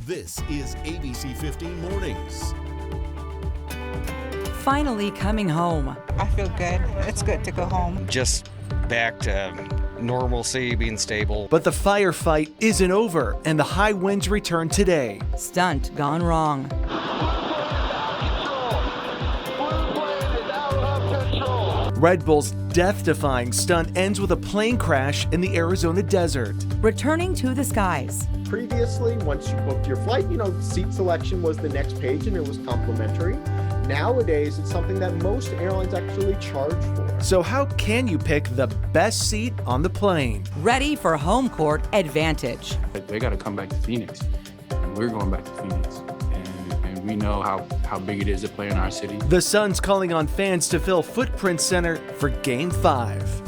This is ABC15 Mornings. Finally coming home. I feel good. It's good to go home. Just back to normalcy, being stable. But the firefight isn't over, and the high winds return today. Stunt gone wrong. Red Bull's death-defying stunt ends with a plane crash in the Arizona desert. Returning to the skies. Previously, once you booked your flight, seat selection was the next page and it was complimentary. Nowadays, it's something that most airlines actually charge for. So how can you pick the best seat on the plane? Ready for home court advantage. They got to come back to Phoenix, and we're going back to Phoenix. And we know how big it is to play in our city. The Suns calling on fans to fill Footprint Center for Game 5.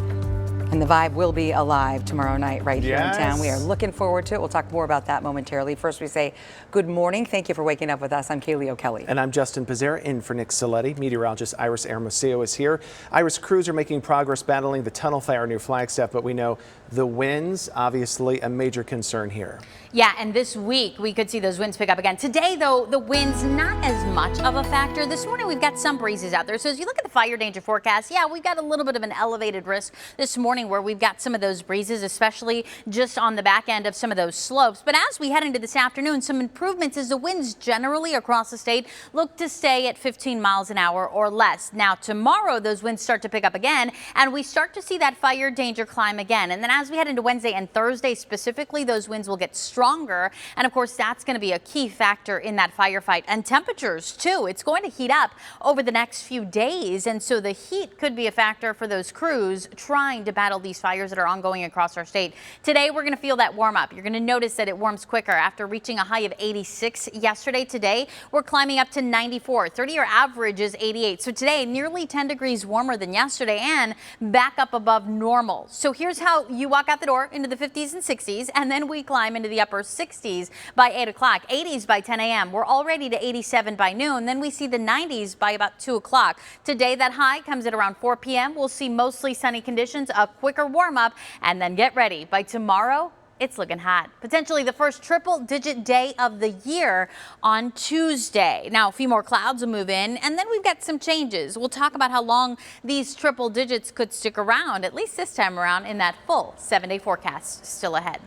And the vibe will be alive tomorrow night right here Yes. in town. We are looking forward to it. We'll talk more about that momentarily. First, we say good morning. Thank you for waking up with us. I'm Kaylee O'Kelly. And I'm Justin Pizzera, in for Nick Saletti. Meteorologist Iris Hermosillo is here. Iris, crews are making progress battling the tunnel fire near Flagstaff, but we know the winds, obviously a major concern here. Yeah, and this week we could see those winds pick up again. Today, though, the winds not as much of a factor. This morning we've got some breezes out there. So as you look at the fire danger forecast, yeah, we've got a little bit of an elevated risk this morning where we've got some of those breezes, especially just on the back end of some of those slopes. But as we head into this afternoon, some improvements as the winds generally across the state look to stay at 15 miles an hour or less. Now, tomorrow, those winds start to pick up again, and we start to see that fire danger climb again. And then as we head into Wednesday and Thursday specifically, those winds will get stronger. And of course, that's going to be a key factor in that firefight. And temperatures, too. It's going to heat up over the next few days. And so the heat could be a factor for those crews trying to battle these fires that are ongoing across our state. Today, we're going to feel that warm up. You're going to notice that it warms quicker after reaching a high of 86 yesterday. Today, we're climbing up to 94. 30-year average is 88. So today, nearly 10 degrees warmer than yesterday and back up above normal. So here's how you walk out the door into the 50s and 60s, and then we climb into the upper 60s by 8 o'clock, 80s by 10 a.m. We're already to 87 by noon. Then we see the 90s by about 2 o'clock. Today, that high comes at around 4 p.m. We'll see mostly sunny conditions, a quicker warm up, and then get ready. By tomorrow, it's looking hot. Potentially the first triple-digit day of the year on Tuesday. Now, a few more clouds will move in, and then we've got some changes. We'll talk about how long these triple digits could stick around, at least this time around, in that full 7-day forecast still ahead.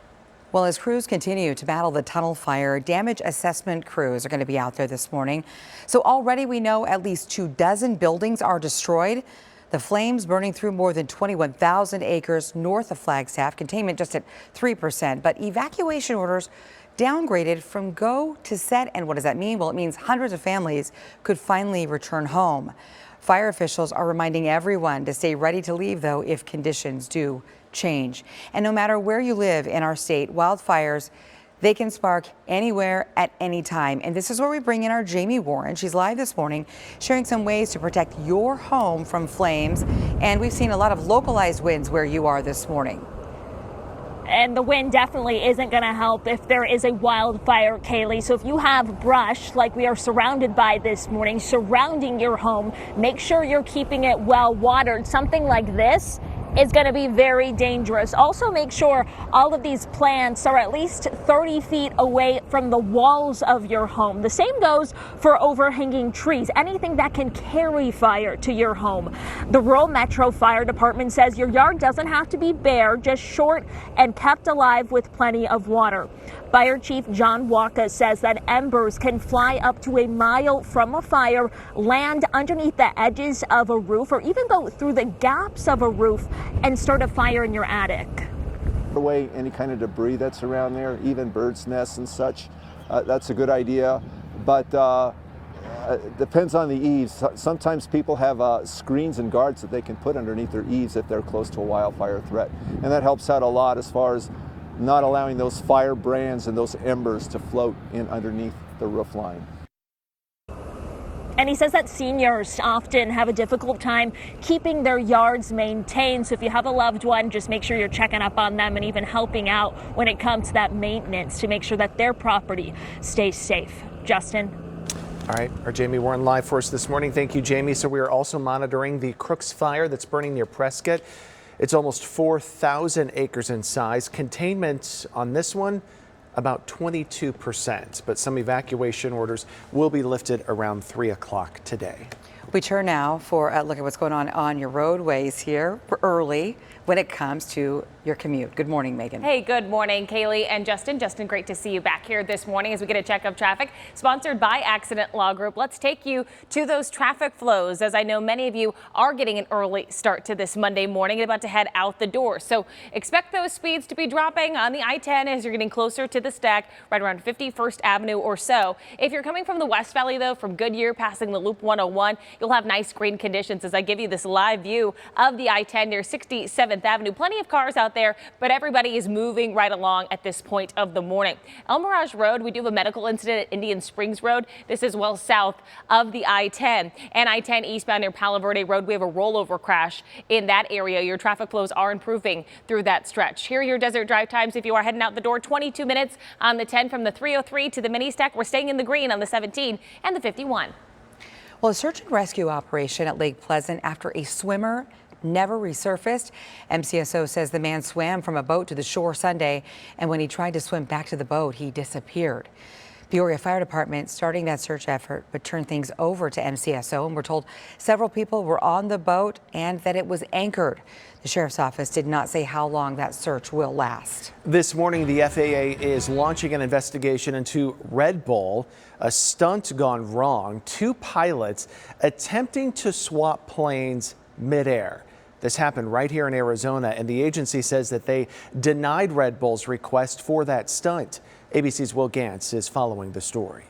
Well, as crews continue to battle the tunnel fire, damage assessment crews are going to be out there this morning. So already we know at least 24 buildings are destroyed. The flames burning through more than 21,000 acres north of Flagstaff, containment just at 3%, but evacuation orders downgraded from go to set. And what does that mean? Well, it means hundreds of families could finally return home. Fire officials are reminding everyone to stay ready to leave, though, if conditions do change. And no matter where you live in our state, wildfires, they can spark anywhere at any time. And this is where we bring in our Jamie Warren. She's live this morning, sharing some ways to protect your home from flames. And we've seen a lot of localized winds where you are this morning. And the wind definitely isn't going to help if there is a wildfire, Kaylee. So if you have brush like we are surrounded by this morning surrounding your home, make sure you're keeping it well watered. Something like this is going to be very dangerous. Also, make sure all of these plants are at least 30 feet away from the walls of your home. The same goes for overhanging trees, anything that can carry fire to your home. The Rural Metro Fire Department says your yard doesn't have to be bare, just short and kept alive with plenty of water. Fire Chief John Waka says that embers can fly up to a mile from a fire, land underneath the edges of a roof, or even go through the gaps of a roof and start a fire in your attic. Put away any kind of debris that's around there, even birds' nests and such. That's a good idea, but depends on the eaves. Sometimes people have screens and guards that they can put underneath their eaves if they're close to a wildfire threat, and that helps out a lot as far as not allowing those firebrands and those embers to float in underneath the roof line. And he says that seniors often have a difficult time keeping their yards maintained. So if you have a loved one, just make sure you're checking up on them and even helping out when it comes to that maintenance to make sure that their property stays safe. Justin. All right, our Jamie Warren live for us this morning. Thank you, Jamie. So we are also monitoring the Crooks fire that's burning near Prescott. It's almost 4,000 acres in size. Containment on this one about 22%, but some evacuation orders will be lifted around 3 o'clock today. We turn now for a look at what's going on your roadways here. We're early when it comes to your commute. Good morning, Megan. Hey, good morning, Kaylee and Justin. Justin, great to see you back here this morning as we get a check of traffic sponsored by Accident Law Group. Let's take you to those traffic flows, as I know many of you are getting an early start to this Monday morning and about to head out the door. So expect those speeds to be dropping on the I-10 as you're getting closer to the stack right around 51st Avenue or so. If you're coming from the West Valley, though, from Goodyear passing the Loop 101, you'll have nice green conditions as I give you this live view of the I-10 near 67th Avenue. Plenty of cars out there, but everybody is moving right along at this point of the morning. El Mirage Road, we do have a medical incident at Indian Springs Road. This is well south of the I-10. And I-10 eastbound near Palo Verde Road, we have a rollover crash in that area. Your traffic flows are improving through that stretch. Here are your desert drive times if you are heading out the door. 22 minutes on the 10 from the 303 to the mini stack. We're staying in the green on the 17 and the 51. Well, a search and rescue operation at Lake Pleasant after a swimmer never resurfaced. MCSO says the man swam from a boat to the shore Sunday, and when he tried to swim back to the boat, he disappeared. Peoria Fire Department starting that search effort, but turned things over to MCSO, and we're told several people were on the boat and that it was anchored. The sheriff's office did not say how long that search will last. This morning, the FAA is launching an investigation into Red Bull, a stunt gone wrong. 2 pilots attempting to swap planes midair. This happened right here in Arizona, and the agency says that they denied Red Bull's request for that stunt. ABC's Will Gantz is following the story.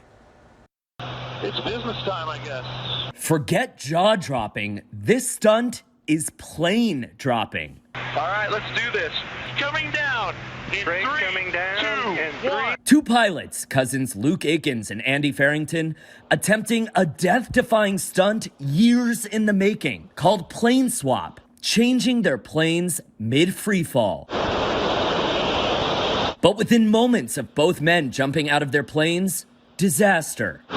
It's business time, I guess. Forget jaw dropping. This stunt is plane dropping. All right, let's do this. Coming down in 3, coming down, 2, 1. 2 pilots, cousins Luke Akins and Andy Farrington, attempting a death-defying stunt years in the making called plane swap, changing their planes mid-free fall. But within moments of both men jumping out of their planes, disaster. Blue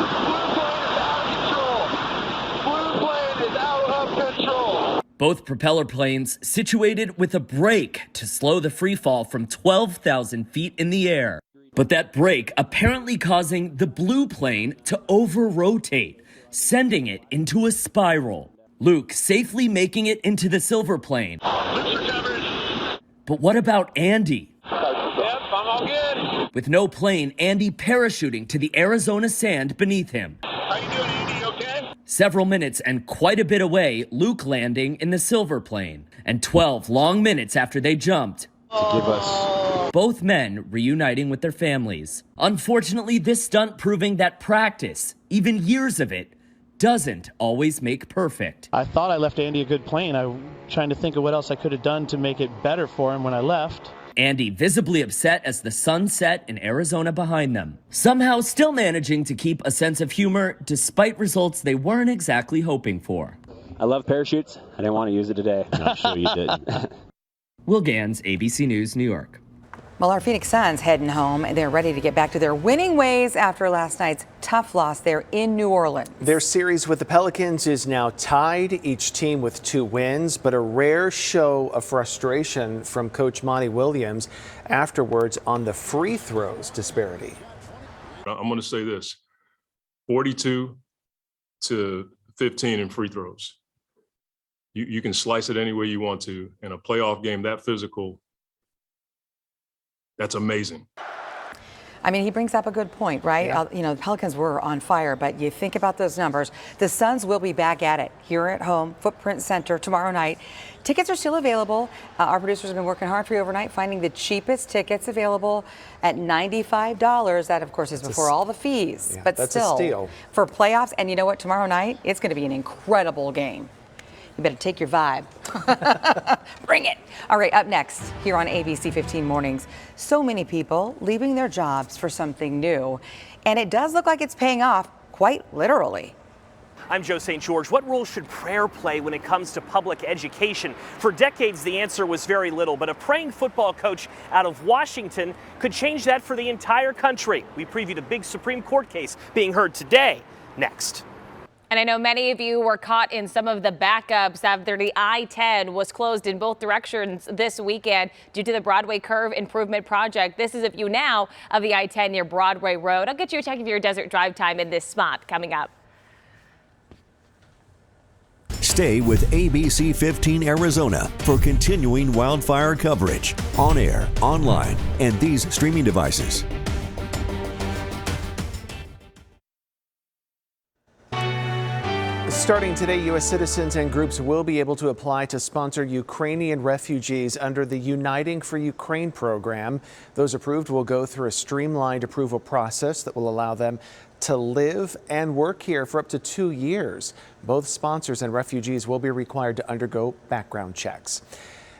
plane is out of control. Both propeller planes situated with a brake to slow the free fall from 12,000 feet in the air. But that brake apparently causing the blue plane to over-rotate, sending it into a spiral. Luke safely making it into the silver plane. But what about Andy? Yep, I'm all good. With no plane, Andy parachuting to the Arizona sand beneath him. How you doing, Andy? Okay? Several minutes and quite a bit away, Luke landing in the silver plane. And 12 long minutes after they jumped, both men reuniting with their families. Unfortunately, this stunt proving that practice, even years of it, doesn't always make perfect. I thought I left Andy a good plane. I'm trying to think of what else I could have done to make it better for him when I left. Andy visibly upset as the sun set in Arizona behind them. Somehow still managing to keep a sense of humor despite results they weren't exactly hoping for. I love parachutes. I didn't want to use it today. I'm sure you didn't. Will Gans, ABC News, New York. Well, our Phoenix Suns heading home, and they're ready to get back to their winning ways after last night's tough loss there in New Orleans. Their series with the Pelicans is now tied, each team with 2 wins, but a rare show of frustration from Coach Monty Williams afterwards on the free throws disparity. I'm going to say this, 42 to 15 in free throws. You can slice it any way you want to. In a playoff game that physical, that's amazing. I mean, he brings up a good point, right? Yeah. You know, the Pelicans were on fire, but you think about those numbers. The Suns will be back at it here at home, Footprint Center, tomorrow night. Tickets are still available. Our producers have been working hard for you overnight, finding the cheapest tickets available at $95. That, of course, is before all the fees. Yeah, but that's still, a steal. For playoffs, and you know what? Tomorrow night, it's going to be an incredible game. You better take your vibe. Bring it. All right, up next here on ABC 15 Mornings. So many people leaving their jobs for something new, and it does look like it's paying off quite literally. I'm Joe St. George. What role should prayer play when it comes to public education? For decades, the answer was very little, but a praying football coach out of Washington could change that for the entire country. We previewed a big Supreme Court case being heard today. Next. And I know many of you were caught in some of the backups after the I-10 was closed in both directions this weekend due to the Broadway Curve Improvement Project. This is a view now of the I-10 near Broadway Road. I'll get you a check of your desert drive time in this spot coming up. Stay with ABC15 Arizona for continuing wildfire coverage on air, online, and these streaming devices. Starting today, U.S. citizens and groups will be able to apply to sponsor Ukrainian refugees under the Uniting for Ukraine program. Those approved will go through a streamlined approval process that will allow them to live and work here for up to 2 years. Both sponsors and refugees will be required to undergo background checks.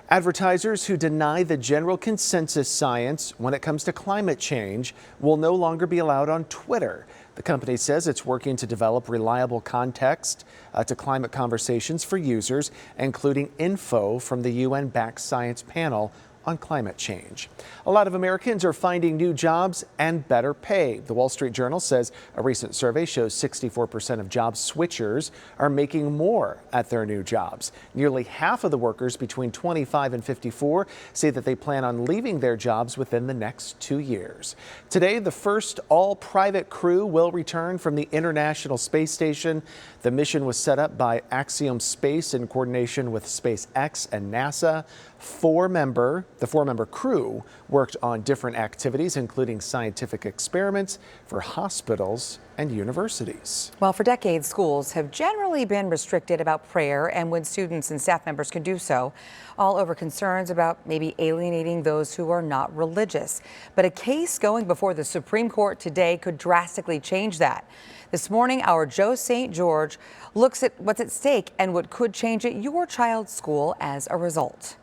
Advertisers who deny the general consensus science when it comes to climate change will no longer be allowed on Twitter. The company says it's working to develop reliable context to climate conversations for users, including info from the UN-backed science panel on climate change. A lot of Americans are finding new jobs and better pay. The Wall Street Journal says a recent survey shows 64% of job switchers are making more at their new jobs. Nearly half of the workers between 25 and 54 say that they plan on leaving their jobs within the next 2 years. Today, the first all-private crew will return from the International Space Station. The mission was set up by Axiom Space in coordination with SpaceX and NASA. The four-member crew worked on different activities, including scientific experiments for hospitals and universities. Well, for decades, schools have generally been restricted about prayer and when students and staff members can do so, all over concerns about maybe alienating those who are not religious. But a case going before the Supreme Court today could drastically change that. This morning, our Joe St. George looks at what's at stake and what could change at your child's school as a result.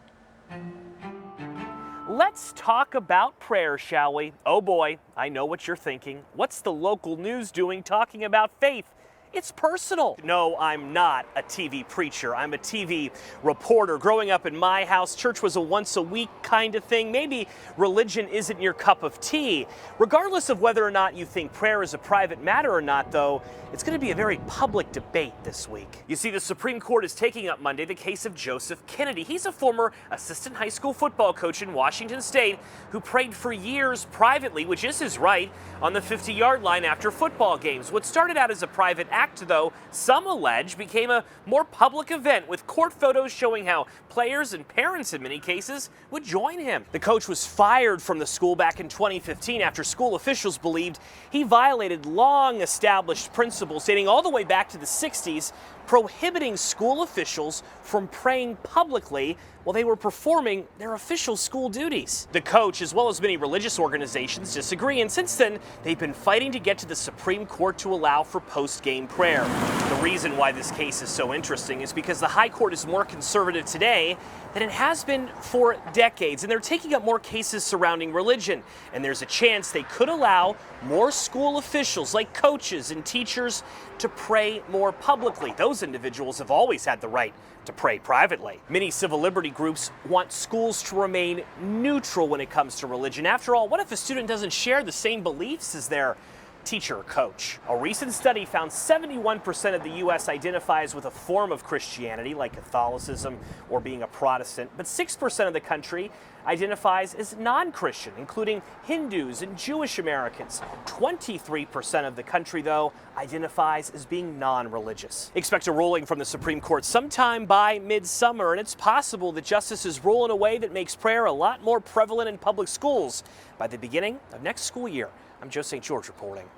Let's talk about prayer, shall we? Oh boy, I know what you're thinking. What's the local news doing talking about faith? It's personal. No, I'm not a TV preacher. I'm a TV reporter. Growing up in my house, church was a once-a-week kind of thing. Maybe religion isn't your cup of tea. Regardless of whether or not you think prayer is a private matter or not, though, it's going to be a very public debate this week. You see, the Supreme Court is taking up Monday the case of Joseph Kennedy. He's a former assistant high school football coach in Washington State who prayed for years privately, which is his right, on the 50-yard line after football games. What started out as a private act, though, some allege became a more public event, with court photos showing how players and parents in many cases would join him. The coach was fired from the school back in 2015 after school officials believed he violated long-established principles dating all the way back to the 60s, prohibiting school officials from praying publicly while they were performing their official school duties. The coach, as well as many religious organizations, disagree, and since then, they've been fighting to get to the Supreme Court to allow for post-game prayer. The reason why this case is so interesting is because the High Court is more conservative today than it has been for decades, and they're taking up more cases surrounding religion. And there's a chance they could allow more school officials, like coaches and teachers, to pray more publicly. Those individuals have always had the right to pray privately. Many civil liberty groups want schools to remain neutral when it comes to religion. After all, what if a student doesn't share the same beliefs as their teacher or coach? A recent study found 71% of the U.S. identifies with a form of Christianity, like Catholicism or being a Protestant, but 6% of the country identifies as non-Christian, including Hindus and Jewish Americans. 23% of the country, though, identifies as being non-religious. Expect a ruling from the Supreme Court sometime by midsummer, and it's possible that justices rule in a way that makes prayer a lot more prevalent in public schools by the beginning of next school year. I'm Joe St. George reporting.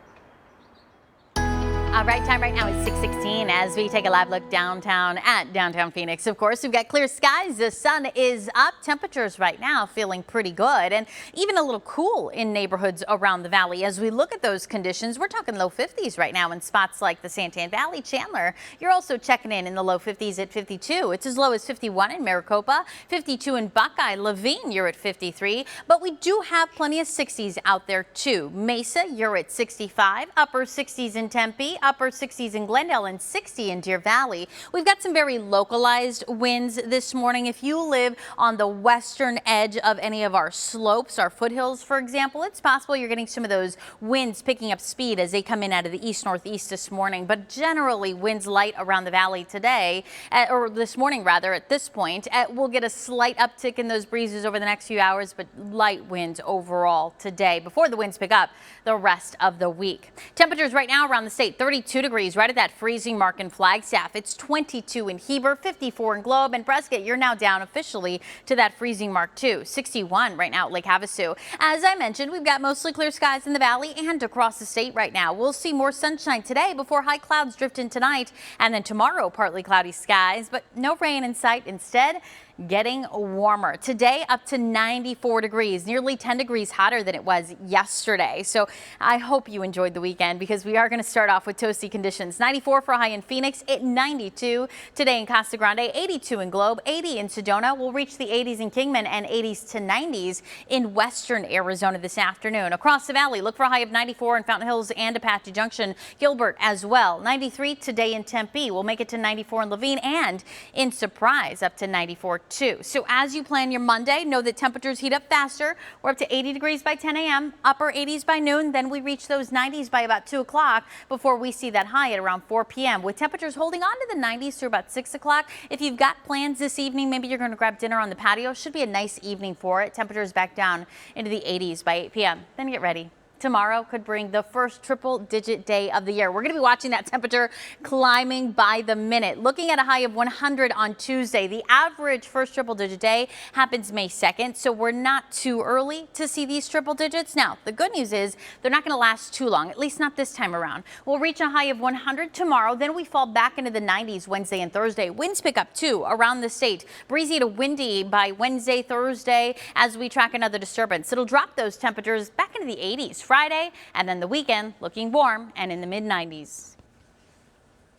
All right, time right now is 6:16 as we take a live look downtown at downtown Phoenix. Of course, we've got clear skies. The sun is up. Temperatures right now feeling pretty good and even a little cool in neighborhoods around the valley. As we look at those conditions, we're talking low 50s right now in spots like the Santan Valley, Chandler. You're also checking in the low 50s at 52. It's as low as 51 in Maricopa, 52 in Buckeye. Laveen, you're at 53, but we do have plenty of 60s out there too. Mesa, you're at 65, upper 60s in Tempe, upper 60s in Glendale and 60 in Deer Valley. We've got some very localized winds this morning. If you live on the western edge of any of our slopes, our foothills, for example, it's possible you're getting some of those winds picking up speed as they come in out of the east-northeast this morning. But generally, winds light around the valley today, or this morning rather, at this point. We'll get a slight uptick in those breezes over the next few hours, but light winds overall today before the winds pick up the rest of the week. Temperatures right now around the state, 32 degrees, right at that freezing mark in Flagstaff. It's 22 in Heber, 54 in Globe, and Prescott, you're now down officially to that freezing mark too. 61 right now at Lake Havasu. As I mentioned, we've got mostly clear skies in the valley and across the state right now. We'll see more sunshine today before high clouds drift in tonight, and then tomorrow partly cloudy skies, but no rain in sight. Instead, getting warmer today, up to 94 degrees, nearly 10 degrees hotter than it was yesterday. So I hope you enjoyed the weekend, because we are going to start off with toasty conditions. 94 for a high in Phoenix, 92 today in Casa Grande, 82 in Globe, 80 in Sedona. We'll reach the 80s in Kingman and 80s to 90s in western Arizona this afternoon. Across the valley, look for a high of 94 in Fountain Hills and Apache Junction, Gilbert as well. 93 today in Tempe. We'll make it to 94 in Laveen, and in Surprise up to 94 too. So as you plan your Monday, know that temperatures heat up faster. We're up to 80 degrees by 10 a.m., upper 80s by noon, then we reach those 90s by about 2 o'clock before we see that high at around 4 p.m. with temperatures holding on to the 90s through about 6 o'clock. If you've got plans this evening, maybe you're going to grab dinner on the patio, should be a nice evening for it. Temperatures back down into the 80s by 8 p.m. Then get ready. Tomorrow could bring the first triple-digit day of the year. We're going to be watching that temperature climbing by the minute. Looking at a high of 100 on Tuesday. The average first triple-digit day happens May 2nd, so we're not too early to see these triple digits. Now, the good news is they're not going to last too long, at least not this time around. We'll reach a high of 100 tomorrow, then we fall back into the 90s Wednesday and Thursday. Winds pick up, too, around the state. Breezy to windy by Wednesday, Thursday, as we track another disturbance. It'll drop those temperatures back into the 80s. Friday, and then the weekend looking warm and in the mid-90s.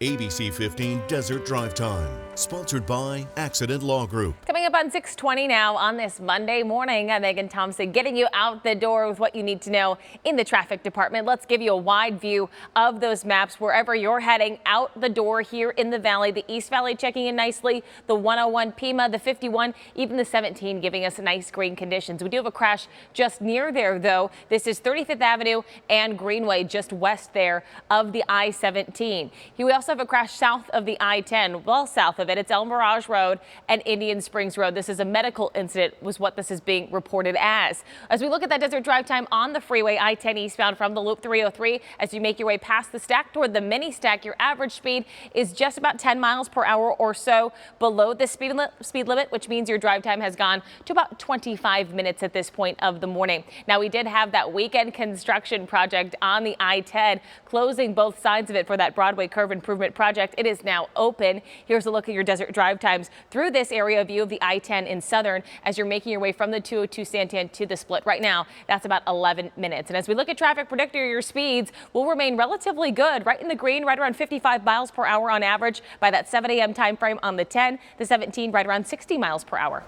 ABC 15 Desert Drive Time, sponsored by Accident Law Group. Coming up on 6:20 now on this Monday morning, I'm Megan Thompson, getting you out the door with what you need to know in the traffic department. Let's give you a wide view of those maps wherever you're heading out the door here in the valley. The East Valley checking in nicely, the 101 Pima, the 51, even the 17 giving us nice green conditions. We do have a crash just near there, though. This is 35th Avenue and Greenway, just west there of the I-17. We also have a crash south of the I-10, well south of it. It's El Mirage Road and Indian Springs Road. This is a medical incident, was what this is being reported as. As we look at that desert drive time on the freeway, I-10 eastbound from the Loop 303, as you make your way past the stack toward the mini stack, your average speed is just about 10 miles per hour or so below the speed limit, which means your drive time has gone to about 25 minutes at this point of the morning. Now, we did have that weekend construction project on the I-10, closing both sides of it for that Broadway curve improvement project. It is now open. Here's a look at your desert drive times through this area, view of the I-10 in Southern as you're making your way from the 202 Santan to the split. Right now, that's about 11 minutes. And as we look at traffic predictor, your speeds will remain relatively good, right in the green, right around 55 miles per hour on average by that 7 a.m. time frame on the 10, the 17 right around 60 miles per hour.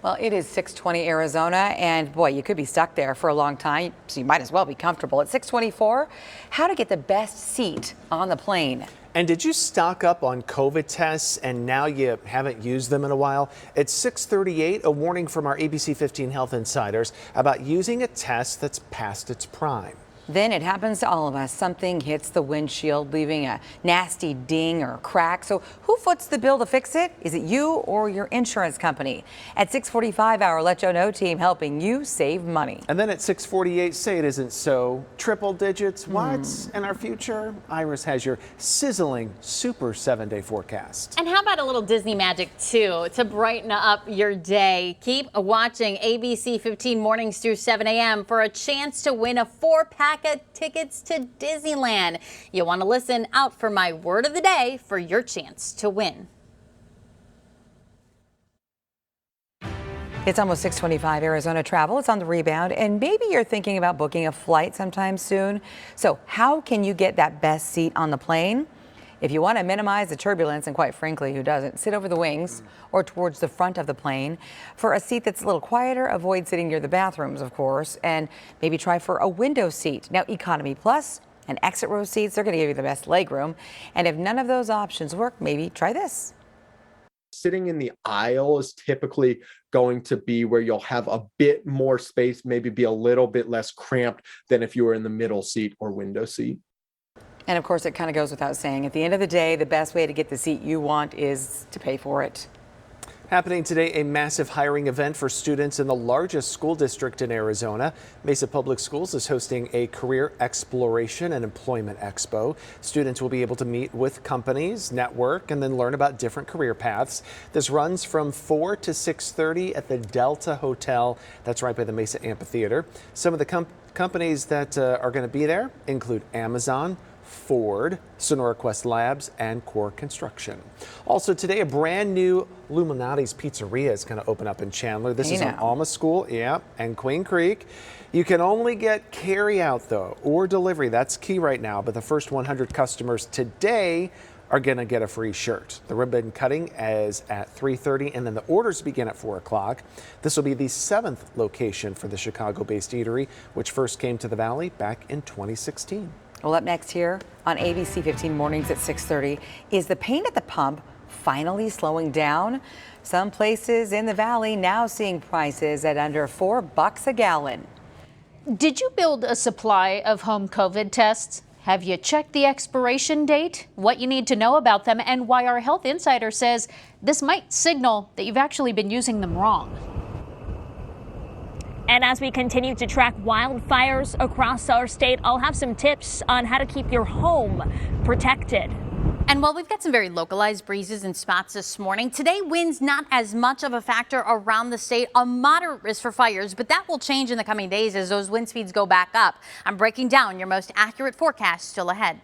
Well, it is 6:20 Arizona, and boy, you could be stuck there for a long time, so you might as well be comfortable. At 6:24, how to get the best seat on the plane. And did you stock up on COVID tests and now you haven't used them in a while? At 6:38, a warning from our ABC 15 Health Insiders about using a test that's past its prime. Then it happens to all of us. Something hits the windshield, leaving a nasty ding or crack. So who foots the bill to fix it? Is it you or your insurance company? At 6:45, our Let Joe Know team helping you save money. And then at 6:48, say it isn't so. Triple digits, what's in our future? Iris has your sizzling super 7-day forecast. And how about a little Disney magic too to brighten up your day? Keep watching ABC 15 Mornings through 7 a.m. for a chance to win a 4-pack of tickets to Disneyland. You'll want to listen out for my word of the day for your chance to win. It's almost 6:25 Arizona travel. It's on the rebound, and maybe you're thinking about booking a flight sometime soon. So how can you get that best seat on the plane? If you want to minimize the turbulence, and quite frankly, who doesn't, sit over the wings or towards the front of the plane. For a seat that's a little quieter, avoid sitting near the bathrooms, of course, and maybe try for a window seat. Now, Economy Plus And exit row seats, they're going to give you the best leg room. And if none of those options work, maybe try this. Sitting in the aisle is typically going to be where you'll have a bit more space, maybe be a little bit less cramped than if you were in the middle seat or window seat. And of course, it kind of goes without saying, at the end of the day, the best way to get the seat you want is to pay for it. Happening today, a massive hiring event for students in the largest school district in Arizona. Mesa Public Schools is hosting a career exploration and employment expo. Students will be able to meet with companies, network, and then learn about different career paths. This runs from 4 to 6:30 at the Delta Hotel. That's right by the Mesa Amphitheater. Some of the companies that are going to be there include Amazon, Ford, Sonora Quest Labs, and Core Construction. Also today, a brand new Illuminati's Pizzeria is going to open up in Chandler. This is on Alma School, and Queen Creek. You can only get carry out though, or delivery. That's key right now. But the first 100 customers today are going to get a free shirt. The ribbon cutting is at 3:30, and then the orders begin at 4 o'clock. This will be the 7th location for the Chicago-based eatery, which first came to the Valley back in 2016. Well, up next here on ABC 15 Mornings at 6:30, is the pain at the pump finally slowing down? Some places in the Valley now seeing prices at under $4 a gallon. Did you build a supply of home COVID tests? Have you checked the expiration date, what you need to know about them, and why our health insider says this might signal that you've actually been using them wrong? And as we continue to track wildfires across our state, I'll have some tips on how to keep your home protected. And while we've got some very localized breezes in spots this morning, today winds not as much of a factor around the state, a moderate risk for fires, but that will change in the coming days as those wind speeds go back up. I'm breaking down your most accurate forecast still ahead.